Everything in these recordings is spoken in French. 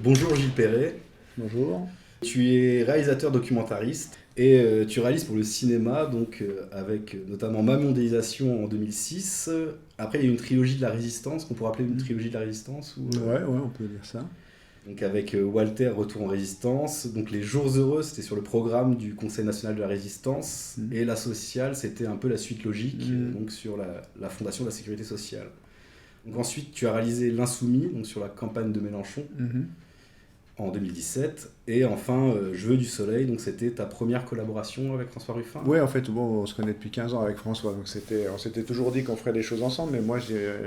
Bonjour Gilles Perret, Bonjour. tu es réalisateur documentariste et tu réalises pour le cinéma, avec notamment Ma mondialisation en 2006. Après, il y a une trilogie de la Résistance, qu'on pourrait appeler une trilogie de la Résistance, Ouais, on peut dire ça. donc avec Walter, Retour en Résistance. Donc Les Jours Heureux, c'était sur le programme du Conseil national de la Résistance. Mm. Et La Sociale, c'était un peu la suite logique, Mm. donc sur la fondation de la sécurité sociale. Donc ensuite, tu as réalisé L'Insoumis, donc sur la campagne de Mélenchon, Mhm. en 2017. Et enfin, Je veux du soleil, donc c'était ta première collaboration avec François Ruffin. Ouais, en fait, bon, on se connaît depuis 15 ans avec François, donc on s'était toujours dit qu'on ferait des choses ensemble, mais moi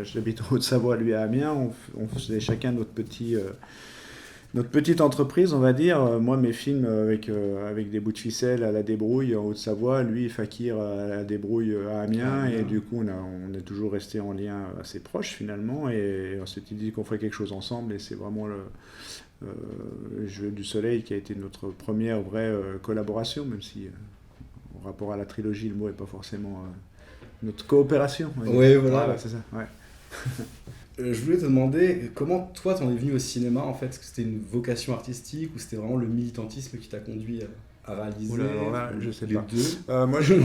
j'habite en Haute-Savoie, lui à Amiens, on faisait chacun notre petite entreprise, on va dire. Moi, mes films avec des bouts de ficelle à la débrouille en Haute-Savoie, lui, Fakir à la débrouille à Amiens, et du coup, on est toujours resté en lien assez proche finalement, et on s'était dit qu'on ferait quelque chose ensemble, et c'est vraiment Jeu du Soleil qui a été notre première vraie collaboration, même si en rapport à la trilogie, le mot n'est pas forcément notre coopération. Oui, voilà. Ouais, c'est ça. Ouais. Je voulais te demander comment toi t'en es venu au cinéma en fait. Est-ce que c'était une vocation artistique ou c'était vraiment le militantisme qui t'a conduit à réaliser Oula, alors là, je sais les pas. deux?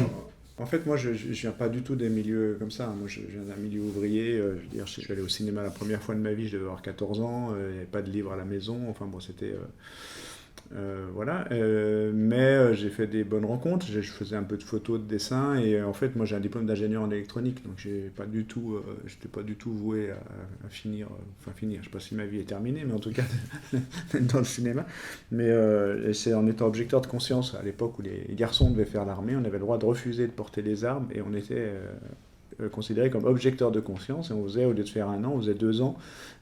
En fait, moi, je viens pas du tout des milieux comme ça. Moi, je viens d'un milieu ouvrier. Je veux dire, je suis allé au cinéma la première fois de ma vie, je devais avoir 14 ans. Il n'y avait pas de livre à la maison. Enfin, bon, c'était. Voilà. Mais j'ai fait des bonnes rencontres. Je faisais un peu de photos, de dessins. Et en fait, moi, j'ai un diplôme d'ingénieur en électronique. Donc, j'étais pas du tout voué à finir. Enfin, finir. Je sais pas si ma vie est terminée, mais en tout cas, dans le cinéma. Mais c'est en étant objecteur de conscience, à l'époque où les garçons devaient faire l'armée, on avait le droit de refuser de porter les armes. Et on était considéré comme objecteur de conscience. Et on faisait, au lieu de faire 1 an, on faisait 2 ans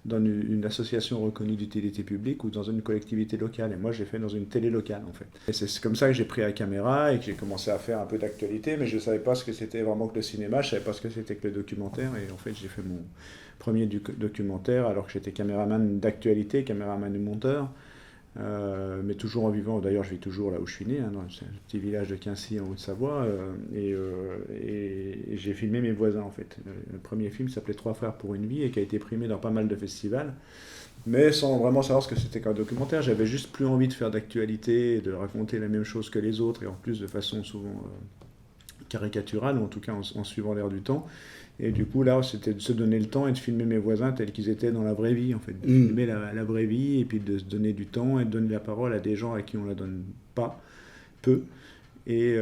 dans une association reconnue d'utilité publique ou dans une collectivité locale. Et moi, j'ai fait dans une télé locale, en fait. Et c'est comme ça que j'ai pris la caméra et que j'ai commencé à faire un peu d'actualité, mais je ne savais pas ce que c'était vraiment que le cinéma, je ne savais pas ce que c'était que le documentaire. Et en fait, j'ai fait mon premier documentaire alors que j'étais caméraman d'actualité, caméraman et monteur. Mais toujours en vivant, d'ailleurs je vis toujours là où je suis né, dans un petit village de Quincy en Haute-Savoie, et j'ai filmé mes voisins en fait. Le premier film s'appelait Trois frères pour une vie et qui a été primé dans pas mal de festivals, mais sans vraiment savoir ce que c'était qu'un documentaire. J'avais juste plus envie de faire d'actualité, de raconter la même chose que les autres, et en plus de façon souvent caricaturale, ou en tout cas en suivant l'air du temps. Et du coup, là, c'était de se donner le temps et de filmer mes voisins tels qu'ils étaient dans la vraie vie, en fait. De filmer la vraie vie et puis de se donner du temps et de donner la parole à des gens à qui on ne la donne pas, peu, et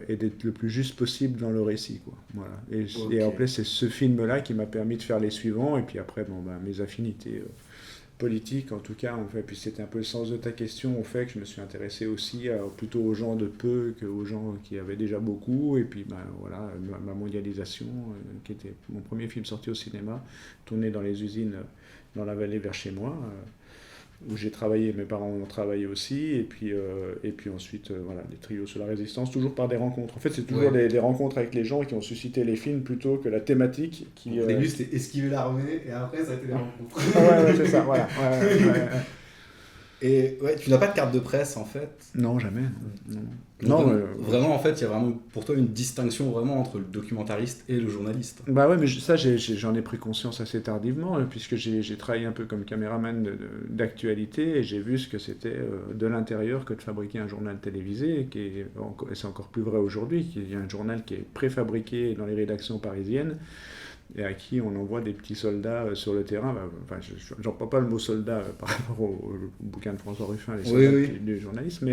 d'être le plus juste possible dans le récit, quoi. Voilà. Okay. Et en plus, c'est ce film-là qui m'a permis de faire les suivants, et puis après, bon, ben, mes affinités politique en tout cas, en fait. Puis c'était un peu le sens de ta question, au fait que je me suis intéressé aussi plutôt aux gens de peu qu'aux gens qui avaient déjà beaucoup. Et puis ben, voilà, ma mondialisation, qui était mon premier film sorti au cinéma, tourné dans les usines dans la vallée vers chez moi, où j'ai travaillé, mes parents ont travaillé aussi, et puis ensuite, voilà, des trios sur la résistance, toujours par des rencontres. En fait, c'est toujours des rencontres avec les gens qui ont suscité les films plutôt que la thématique. Au début, c'était esquiver l'armée, et après, ça a été les rencontres. Ouais, c'est ça, voilà. Ouais. Et ouais, tu n'as pas de carte de presse en fait? Non, jamais. Non, vraiment, en fait, il y a vraiment pour toi une distinction vraiment entre le documentariste et le journaliste. Bah ouais, mais ça, j'en ai pris conscience assez tardivement, puisque j'ai travaillé un peu comme caméraman d'actualité, et j'ai vu ce que c'était de l'intérieur que de fabriquer un journal télévisé, et c'est encore plus vrai aujourd'hui, qu'il y a un journal qui est préfabriqué dans les rédactions parisiennes, et à qui on envoie des petits soldats sur le terrain. Enfin, j'emploie pas le mot soldat par rapport au bouquin de François Ruffin, les soldats du journalisme,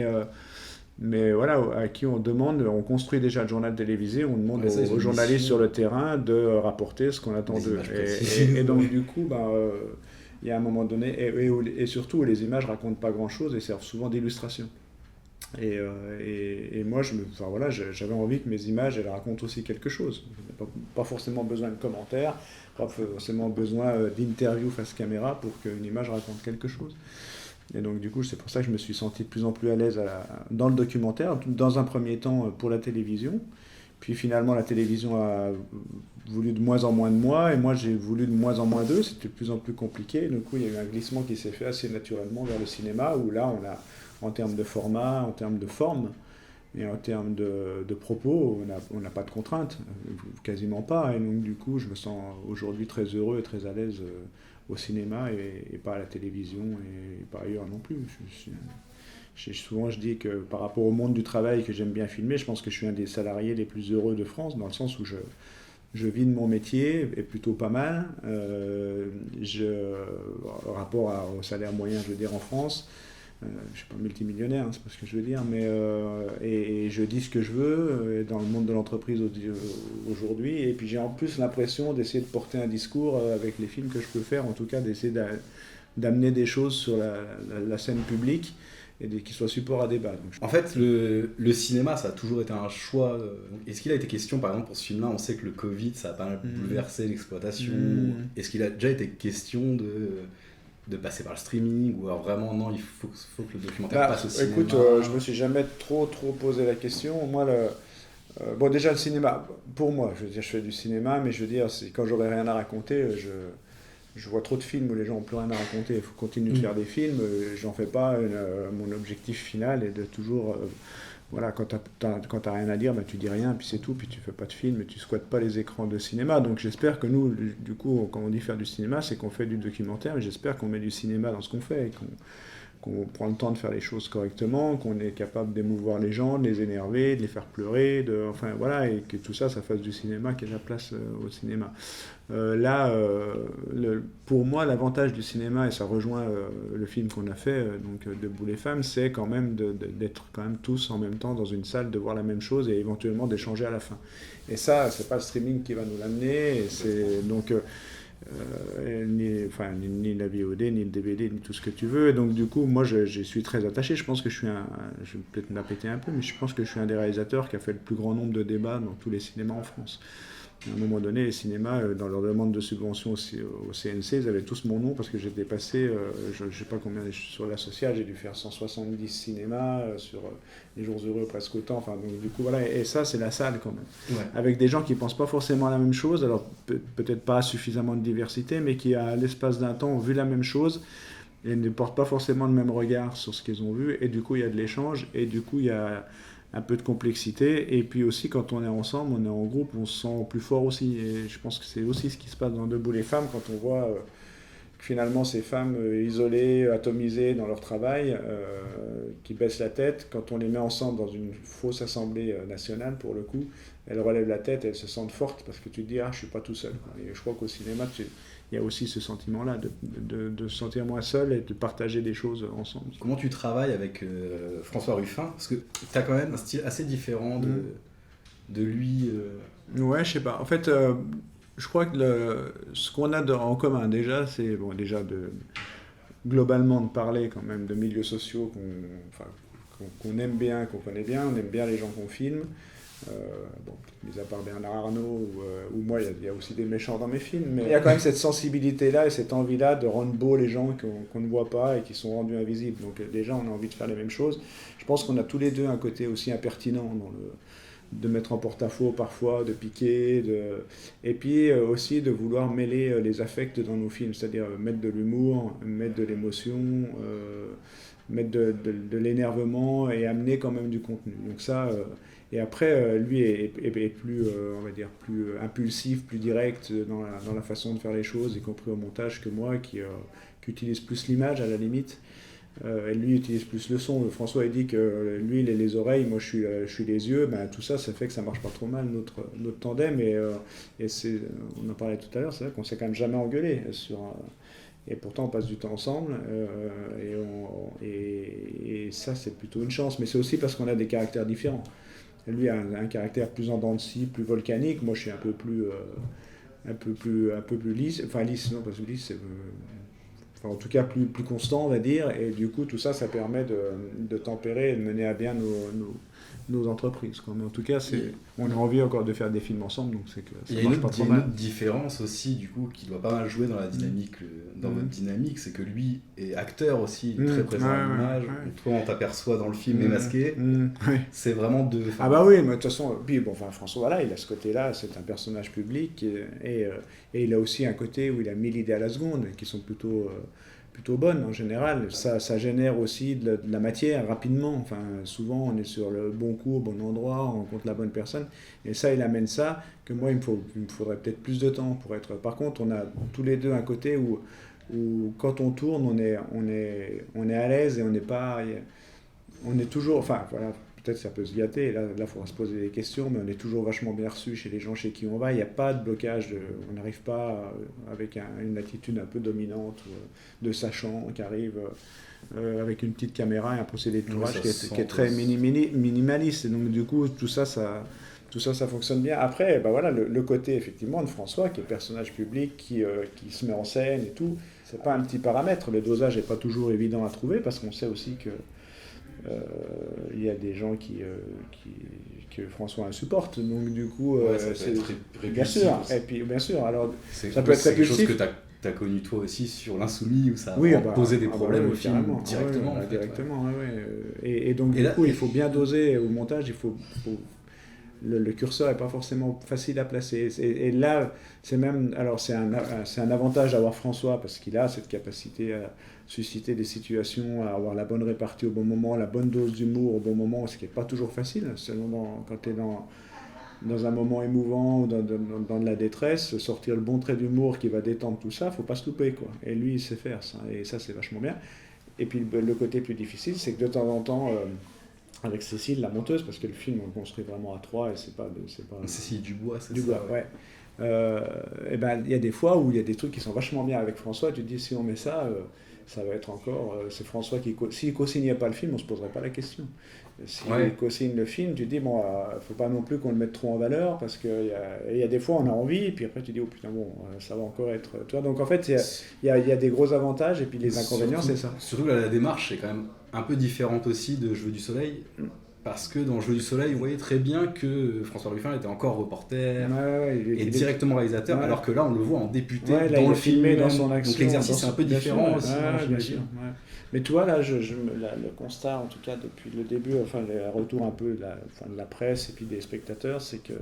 mais voilà, à qui on demande, on construit déjà le journal télévisé, on demande aux journalistes sur le terrain de rapporter ce qu'on attend d'eux. Et donc du coup, il y a un moment donné, et surtout les images racontent pas grand-chose et servent souvent d'illustration. Et moi, j'avais envie que mes images, elles racontent aussi quelque chose. Pas forcément besoin de commentaires, pas forcément besoin d'interviews face caméra pour qu'une image raconte quelque chose. Et donc du coup, c'est pour ça que je me suis senti de plus en plus à l'aise dans le documentaire, dans un premier temps pour la télévision. Puis finalement, la télévision a voulu de moins en moins de moi, et moi j'ai voulu de moins en moins d'eux. C'était de plus en plus compliqué. Du coup, il y a eu un glissement qui s'est fait assez naturellement vers le cinéma, où là, on a, en termes de format, en termes de forme, Et en termes de propos, on n'a pas de contraintes, quasiment pas. Et donc du coup, je me sens aujourd'hui très heureux et très à l'aise au cinéma et pas à la télévision et pas ailleurs non plus. Souvent, je dis que par rapport au monde du travail que j'aime bien filmer, je pense que je suis un des salariés les plus heureux de France, dans le sens où je vis de mon métier, et plutôt pas mal. Rapport au salaire moyen, je veux dire, en France, je ne suis pas multimillionnaire, hein, c'est pas ce que je veux dire, mais et je dis ce que je veux dans le monde de l'entreprise aujourd'hui. Et puis j'ai en plus l'impression d'essayer de porter un discours avec les films que je peux faire, en tout cas d'essayer d'amener des choses sur la scène publique et qui soient support à débat. En fait, le cinéma, ça a toujours été un choix. Est-ce qu'il a été question, par exemple, pour ce film-là, on sait que le Covid, ça a pas mal bouleversé l'exploitation. Est-ce qu'il a déjà été question de passer par le streaming, ou alors vraiment, non, il faut que le documentaire passe au cinéma? Écoute, je me suis jamais trop posé la question. Moi, bon, déjà, le cinéma, pour moi, je veux dire, je fais du cinéma, mais je veux dire, quand j'aurai rien à raconter, je vois trop de films où les gens n'ont plus rien à raconter. Il faut continuer de faire des films. J'en fais pas. Mon objectif final est de toujours... voilà, quand t'as rien à dire, bah, tu dis rien, puis c'est tout. Puis tu fais pas de film, et tu squattes pas les écrans de cinéma. Donc j'espère que nous, du coup, quand on dit faire du cinéma, c'est qu'on fait du documentaire. Mais j'espère qu'on met du cinéma dans ce qu'on fait, et qu'on prend le temps de faire les choses correctement, qu'on est capable d'émouvoir les gens, de les énerver, de les faire pleurer, enfin voilà, et que tout ça fasse du cinéma, qu'il y ait la place au cinéma. Pour moi, l'avantage du cinéma, et ça rejoint le film qu'on a fait, donc Debout les femmes, c'est quand même d'être quand même tous en même temps dans une salle, de voir la même chose et éventuellement d'échanger à la fin. Et ça, c'est pas le streaming qui va nous l'amener, et c'est donc... ni la VOD, ni le DVD, ni tout ce que tu veux. Et donc du coup, moi, je suis très attaché. Je pense que je vais peut-être me la péter un peu, mais je pense que je suis un des réalisateurs qui a fait le plus grand nombre de débats dans tous les cinémas en France. À un moment donné, les cinémas, dans leur demande de subvention au CNC, ils avaient tous mon nom parce que j'étais passé, je ne sais pas combien, sur la sociale, j'ai dû faire 170 cinémas, sur les jours heureux presque autant. Enfin, donc du coup, voilà, et ça, c'est la salle quand même. Ouais. Avec des gens qui ne pensent pas forcément à la même chose, alors peut-être pas suffisamment de diversité, mais qui, à l'espace d'un temps, ont vu la même chose et ne portent pas forcément le même regard sur ce qu'ils ont vu. Et du coup, il y a de l'échange, et du coup, il y a un peu de complexité, et puis aussi quand on est ensemble, on est en groupe, on se sent plus fort aussi, et je pense que c'est aussi ce qui se passe dans Debout les femmes, quand on voit que finalement ces femmes isolées, atomisées dans leur travail, qui baissent la tête, quand on les met ensemble dans une fausse assemblée nationale pour le coup, elles relèvent la tête, elles se sentent fortes parce que tu te dis je suis pas tout seul, quoi. Et je crois qu'au cinéma il y a aussi ce sentiment-là de se sentir moins seul et de partager des choses ensemble. Comment tu travailles avec François Ruffin? Parce que tu as quand même un style assez différent de lui. Ouais, je sais pas. En fait, je crois que ce qu'on a en commun déjà, c'est déjà globalement de parler quand même de milieux sociaux qu'on aime bien, qu'on connaît bien. On aime bien les gens qu'on filme. Mis à part Bernard Arnault ou moi, il y a aussi des méchants dans mes films, mais il y a quand même cette sensibilité-là et cette envie-là de rendre beau les gens qu'on ne voit pas et qui sont rendus invisibles. Donc déjà, on a envie de faire les mêmes choses. Je pense qu'on a tous les deux un côté aussi impertinent de mettre en porte-à-faux parfois, de piquer, et puis aussi de vouloir mêler les affects dans nos films, c'est-à-dire mettre de l'humour, mettre de l'émotion, mettre de l'énervement et amener quand même du contenu. Donc ça... Et après, lui est plus, on va dire, plus impulsif, plus direct dans la façon de faire les choses, y compris au montage, que moi, qui utilise plus l'image à la limite. Et lui utilise plus le son. François il dit que lui, il est les oreilles, moi je suis les yeux. Ben, tout ça, ça fait que ça marche pas trop mal, notre tandem. Et on en parlait tout à l'heure, c'est vrai qu'on s'est quand même jamais engueulé et pourtant, on passe du temps ensemble, et ça, c'est plutôt une chance. Mais c'est aussi parce qu'on a des caractères différents. Lui a un caractère plus en dents de scie, plus volcanique. Moi, je suis un peu plus lisse. Enfin, lisse, non, parce que lisse, en tout cas, plus constant, on va dire. Et du coup, tout ça, ça permet de tempérer et de mener à bien nos entreprises, quoi. Mais en tout cas, on a envie encore de faire des films ensemble, donc c'est que ça marche pas trop mal. Il y a une autre différence aussi, du coup, qui doit pas mal jouer dans la dynamique, dans votre dynamique, c'est que lui est acteur aussi, très présent à l'image. Toi, on t'aperçoit dans le film masqué. C'est vraiment deux. Ah bah oui, mais de toute façon, François, voilà, il a ce côté-là, c'est un personnage public, et il a aussi un côté où il a 1000 idées à la seconde, qui sont plutôt plutôt bonne en général. Ça génère aussi de la matière rapidement. Enfin, souvent, on est sur le bon coup, au bon endroit, on rencontre la bonne personne. Et ça, il amène ça, que moi, il me faudrait peut-être plus de temps pour être... Par contre, on a tous les deux un côté où quand on tourne, on est à l'aise et on n'est pas... On est toujours... Enfin, voilà, peut-être ça peut se gâter, là, il faudra se poser des questions, mais on est toujours vachement bien reçu chez les gens chez qui on va. Il n'y a pas de blocage, on n'arrive pas avec une attitude un peu dominante de sachant qui arrive avec une petite caméra et un procédé de tournage qui est très minimaliste. Et donc du coup, tout ça fonctionne bien. Après, bah voilà, le côté effectivement de François, qui est personnage public, qui se met en scène et tout, c'est pas un petit paramètre. Le dosage n'est pas toujours évident à trouver parce qu'on sait aussi que il y a des gens que François insupporte, donc du coup, c'est bien sûr. Et puis bien sûr, alors ça peut être quelque chose que tu as connu toi aussi sur l'Insoumis où ça a posé des problèmes au film directement. Directement, Et donc du coup, il faut bien doser au montage, le curseur n'est pas forcément facile à placer. Et là, c'est un avantage d'avoir François parce qu'il a cette capacité à susciter des situations, à avoir la bonne répartie au bon moment, la bonne dose d'humour au bon moment, ce qui n'est pas toujours facile. Quand tu es dans un moment émouvant ou dans de la détresse, sortir le bon trait d'humour qui va détendre tout ça, il ne faut pas se louper, quoi. Et lui, il sait faire ça. Et ça, c'est vachement bien. Et puis le côté plus difficile, c'est que de temps en temps... avec Cécile, la monteuse, parce que le film on le construit vraiment à trois et c'est pas Cécile Dubois, c'est Dubois, ça, ouais. Et ben il y a des fois où il y a des trucs qui sont vachement bien avec François. Tu te dis si on met ça, ça va être encore. C'est François qui s'il co-signait pas le film, on se poserait pas la question. S'il co-signe le film, tu te dis bon, faut pas non plus qu'on le mette trop en valeur parce que il y a des fois on a envie et puis après tu dis oh putain bon, ça va encore être. Tu vois, donc en fait il y a des gros avantages et puis les inconvénients c'est ça. Surtout là, la démarche est quand même un peu différente aussi de Jeux du Soleil. Parce que dans Jeux du Soleil, vous voyez très bien que François Ruffin était encore reporter et directement réalisateur, alors que là, on le voit en député dans le film, dans son action. Donc l'exercice est un peu différent aussi. Bien sûr. Mais tu vois, là, le constat, en tout cas, depuis le début, enfin, le retour un peu de la presse et puis des spectateurs, c'est que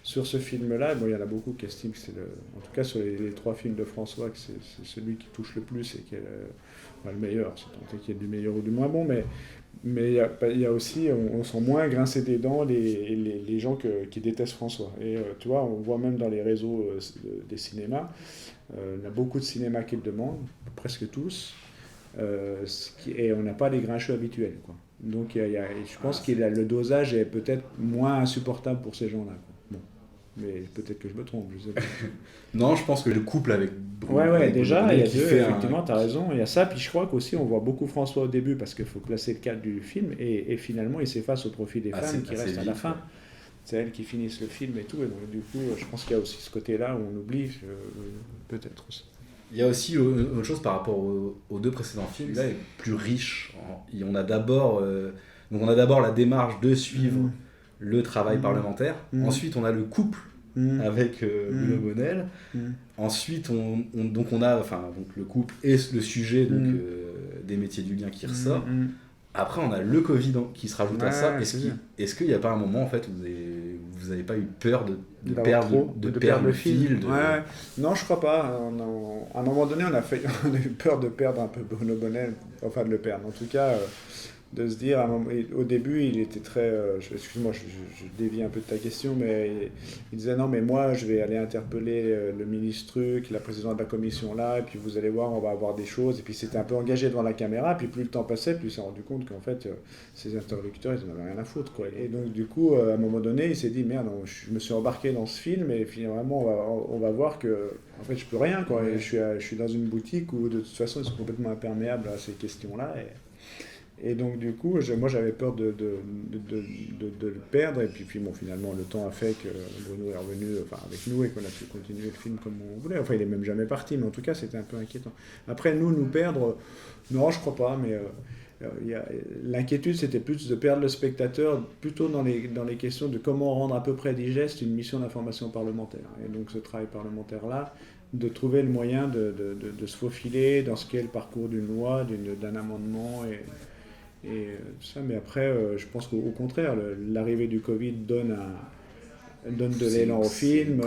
sur ce film-là, il y en a beaucoup qui estiment que c'est en tout cas sur les trois films de François, que c'est celui qui touche le plus et qui est le meilleur. C'est tenté qu'il y ait du meilleur ou du moins bon, mais il y a aussi, on sent moins grincer des dents les gens qui détestent François. Et tu vois, on voit même dans les réseaux des cinémas, il y a beaucoup de cinémas qui le demandent, presque tous, et on n'a pas les grincheux habituels, quoi. Donc je pense que le dosage est peut-être moins insupportable pour ces gens-là, quoi. Bon. Mais peut-être que je me trompe, je sais pas. Non, je pense que le couple avec déjà, il y a deux, effectivement, tu as raison, il y a ça, puis je crois qu'aussi on voit beaucoup François au début parce qu'il faut placer le cadre du film, et finalement il s'efface au profit des femmes qui restent à la fin. C'est elles qui finissent le film et tout, et donc du coup, je pense qu'il y a aussi ce côté-là où on oublie, peut-être aussi. Il y a aussi autre chose par rapport aux deux précédents films, là, est plus riche. On a d'abord la démarche de suivre le travail parlementaire. Ensuite, on a le couple avec Bruno Bonnell. Ensuite, on a le couple et le sujet des métiers du lien qui ressort. Après, on a le Covid qui se rajoute à ça. Est-ce qu'il n'y a pas un moment en fait où vous n'avez pas eu peur de perdre le fil Non, je crois pas. À un moment donné, on a eu peur de perdre un peu Bruno Bonnell, enfin de le perdre. En tout cas, de se dire, au début, il était très... excuse-moi, je dévie un peu de ta question, mais il disait, non, mais moi, je vais aller interpeller le ministre Truc, la présidente de la commission là, et puis vous allez voir, on va avoir des choses. Et puis c'était un peu engagé devant la caméra, puis plus le temps passait, plus il s'est rendu compte qu'en fait, ses interlocuteurs, ils n'en avaient rien à foutre, quoi. Et donc, du coup, à un moment donné, il s'est dit, merde, je me suis embarqué dans ce film, et finalement, on va voir que, en fait, je peux rien, quoi. Et je suis dans une boutique où, de toute façon, ils sont complètement imperméables à ces questions-là, et donc du coup, moi j'avais peur de le perdre, et puis finalement le temps a fait que Bruno est revenu avec nous et qu'on a pu continuer le film comme on voulait. Enfin, il est même jamais parti, mais en tout cas c'était un peu inquiétant. Après, nous perdre, non, je crois pas, mais l'inquiétude c'était plus de perdre le spectateur, plutôt dans les questions de comment rendre à peu près digeste une mission d'information parlementaire. Et donc ce travail parlementaire-là, de trouver le moyen de se faufiler dans ce qu'est le parcours d'une loi, d'un amendement et tout ça. Mais après, je pense qu'au contraire, l'arrivée du Covid donne donne de l'élan au film.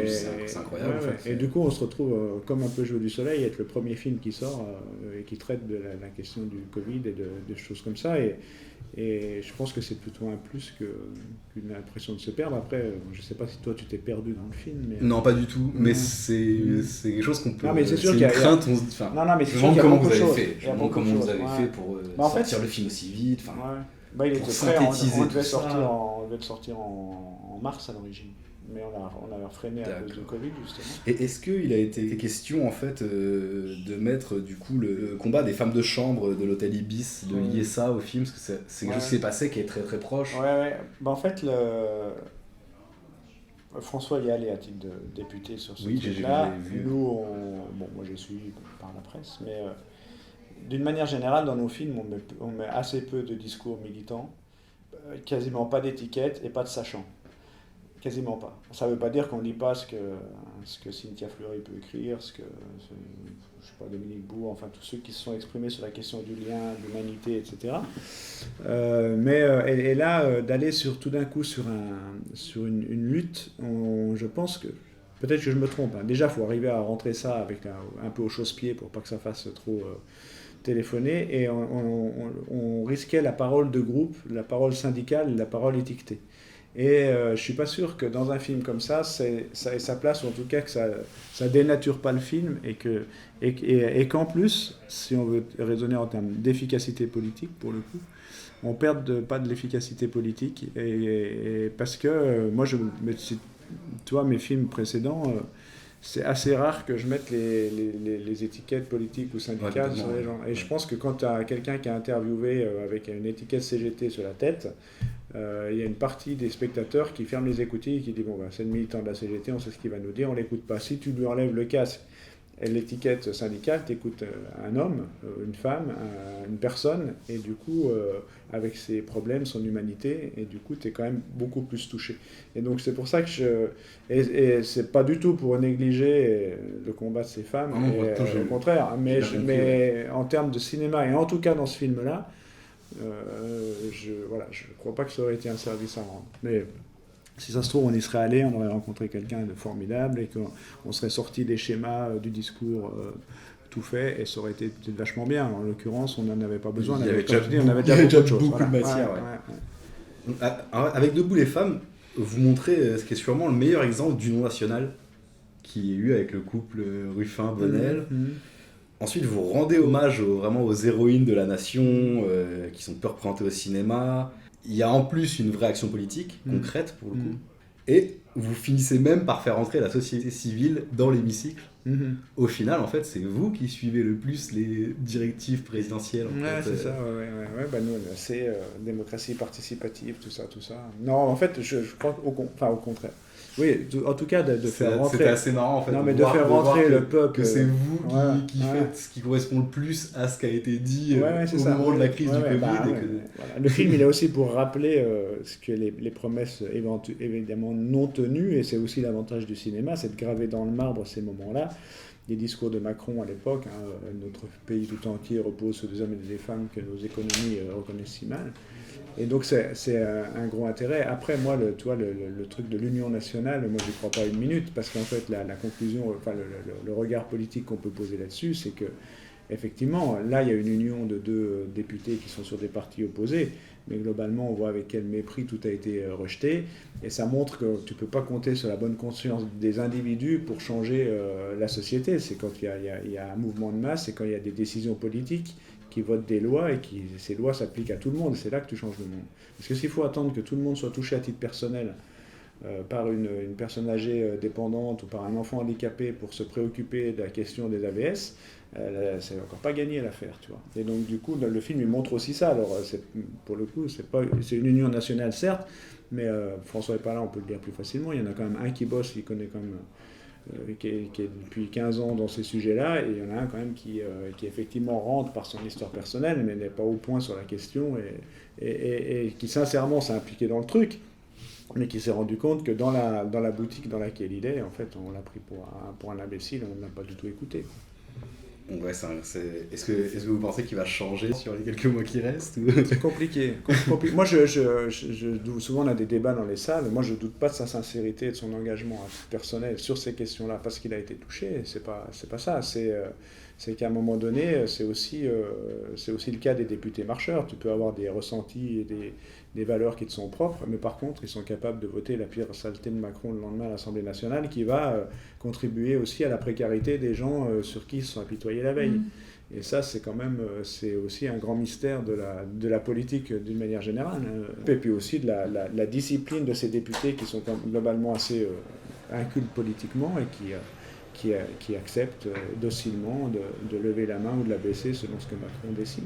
C'est incroyable. En fait. Et du coup, on se retrouve comme un peu Jeux du Soleil, être le premier film qui sort et qui traite de la question du Covid et de choses comme ça. Et je pense que c'est plutôt un plus qu'une impression de se perdre. Après, je ne sais pas si toi tu t'es perdu dans le film. Mais... Non, pas du tout. Mais c'est quelque chose qu'on peut. Non, mais c'est sûr qu'il y a une crainte. On se dit. Non, mais c'est sûr qu'il y a beaucoup de choses. Je me demande comment vous avez fait pour sortir le film aussi vite. Il était prêt. On devait le sortir en mars à l'origine. Mais on a freiné à cause du Covid, justement. Et est-ce qu'il a été question, en fait, de mettre, du coup, le combat des femmes de chambre de l'hôtel Ibis, de lier ça au film, parce que c'est quelque chose qui s'est passé, qui est très très proche. En fait, François Vial est à titre de député sur ce truc-là. Nous, moi je suis par la presse, mais d'une manière générale, dans nos films, on met assez peu de discours militants, quasiment pas d'étiquette et pas de sachant. Quasiment pas. Ça ne veut pas dire qu'on ne lit pas ce que Cynthia Fleury peut écrire, je sais pas, Dominique Bourg, enfin tous ceux qui se sont exprimés sur la question du lien, de l'humanité, etc. Et là, d'aller tout d'un coup sur une lutte, je pense que, peut-être que je me trompe, hein. Déjà il faut arriver à rentrer ça avec un peu au chausse-pied pour pas que ça fasse trop téléphoner, et on risquait la parole de groupe, la parole syndicale, la parole étiquetée. Et je suis pas sûr que dans un film comme ça ait sa place, ou en tout cas que ça dénature pas le film, et qu'en plus, si on veut raisonner en termes d'efficacité politique, pour le coup, on perde pas de l'efficacité politique, et parce que moi, toi, mes films précédents, c'est assez rare que je mette les étiquettes politiques ou syndicales sur les gens. Et je pense que quand tu as quelqu'un qui a interviewé avec une étiquette CGT sur la tête, il y a une partie des spectateurs qui ferment les écoutilles et qui disent c'est le militant de la CGT, on sait ce qu'il va nous dire, on l'écoute pas. Si tu lui enlèves le casque et l'étiquette syndicale, tu écoutes un homme, une femme, une personne, et du coup, avec ses problèmes, son humanité, et du coup, tu es quand même beaucoup plus touché. Et donc, c'est pour ça que et c'est pas du tout pour négliger le combat de ces femmes, au contraire, mais en termes de cinéma, et en tout cas dans ce film-là, je crois pas que ça aurait été un service à rendre. Mais si ça se trouve, on y serait allé, on aurait rencontré quelqu'un de formidable, et qu'on serait sorti des schémas du discours tout fait, et ça aurait été peut-être vachement bien. En l'occurrence, on n'en avait pas besoin. On avait déjà beaucoup de matière. Avec Debout les femmes, vous montrez ce qui est sûrement le meilleur exemple d'union nationale qui est eu avec le couple Ruffin-Bonnel. Ensuite, vous rendez hommage vraiment aux héroïnes de la nation qui sont peu représentées au cinéma. Il y a en plus une vraie action politique, concrète pour le coup. Et vous finissez même par faire entrer la société civile dans l'hémicycle. Au final, en fait, c'est vous qui suivez le plus les directives présidentielles. C'est ça, nous, c'est démocratie participative, tout ça. Non, en fait, je crois au contraire. Oui, en tout cas, de faire rentrer... C'était assez marrant, en fait. Non, mais de faire rentrer le peuple... Que c'est vous qui faites ce qui correspond le plus à ce qui a été dit au moment de la crise du Covid. Le film, il est aussi pour rappeler ce que les promesses évidemment non tenues, et c'est aussi l'avantage du cinéma, c'est de graver dans le marbre ces moments-là. Les discours de Macron à l'époque, notre pays tout entier repose sur des hommes et des femmes que nos économies reconnaissent si mal. Et donc c'est un gros intérêt. Après, moi, le truc de l'union nationale, moi, je n'y crois pas une minute, parce qu'en fait, la conclusion, le regard politique qu'on peut poser là-dessus, c'est que effectivement, là, il y a une union de deux députés qui sont sur des partis opposés, mais globalement, on voit avec quel mépris tout a été rejeté, et ça montre que tu ne peux pas compter sur la bonne conscience des individus pour changer la société. C'est quand il y a un mouvement de masse, c'est quand il y a des décisions politiques qui votent des lois, et ces lois s'appliquent à tout le monde, et c'est là que tu changes le monde. Parce que s'il faut attendre que tout le monde soit touché à titre personnel par une personne âgée dépendante ou par un enfant handicapé pour se préoccuper de la question des AVS, c'est encore pas gagné l'affaire, tu vois. Et donc du coup, le film il montre aussi ça. Alors pour le coup, c'est une union nationale certes, mais François n'est pas là, on peut le dire plus facilement. Il y en a quand même un qui bosse, qui connaît quand même qui est depuis 15 ans dans ces sujets-là, et il y en a un quand même qui effectivement rentre par son histoire personnelle, mais n'est pas au point sur la question, et qui sincèrement s'est impliqué dans le truc, mais qui s'est rendu compte que dans la boutique dans laquelle il est, en fait, on l'a pris pour un imbécile, on ne l'a pas du tout écouté. Donc, ouais, est-ce que vous pensez qu'il va changer sur les quelques mois qui restent C'est compliqué. Moi, souvent, on a des débats dans les salles. Moi, je ne doute pas de sa sincérité et de son engagement personnel sur ces questions-là, parce qu'il a été touché. C'est pas ça. C'est qu'à un moment donné, c'est aussi le cas des députés marcheurs. Tu peux avoir des ressentis et des valeurs qui te sont propres, mais par contre, ils sont capables de voter la pire saleté de Macron le lendemain à l'Assemblée nationale, qui va contribuer aussi à la précarité des gens sur qui ils se sont apitoyés la veille. Et ça, c'est quand même, c'est aussi un grand mystère de la politique d'une manière générale. Et puis aussi de la discipline de ces députés qui sont globalement assez incultes politiquement et qui acceptent docilement de lever la main ou de la baisser selon ce que Macron décide.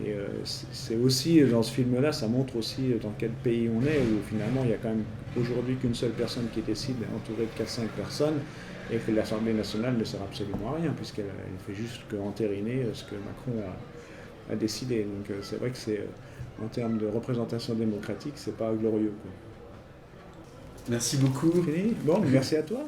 Et c'est aussi, dans ce film-là, ça montre aussi dans quel pays on est, où finalement il n'y a quand même aujourd'hui qu'une seule personne qui décide, entourée de 4-5 personnes, et que l'Assemblée nationale ne sert absolument à rien, puisqu'elle fait juste qu'entériner ce que Macron a décidé. Donc c'est vrai que en termes de représentation démocratique, c'est pas glorieux, quoi. Merci beaucoup. Fini ? Bon, merci à toi.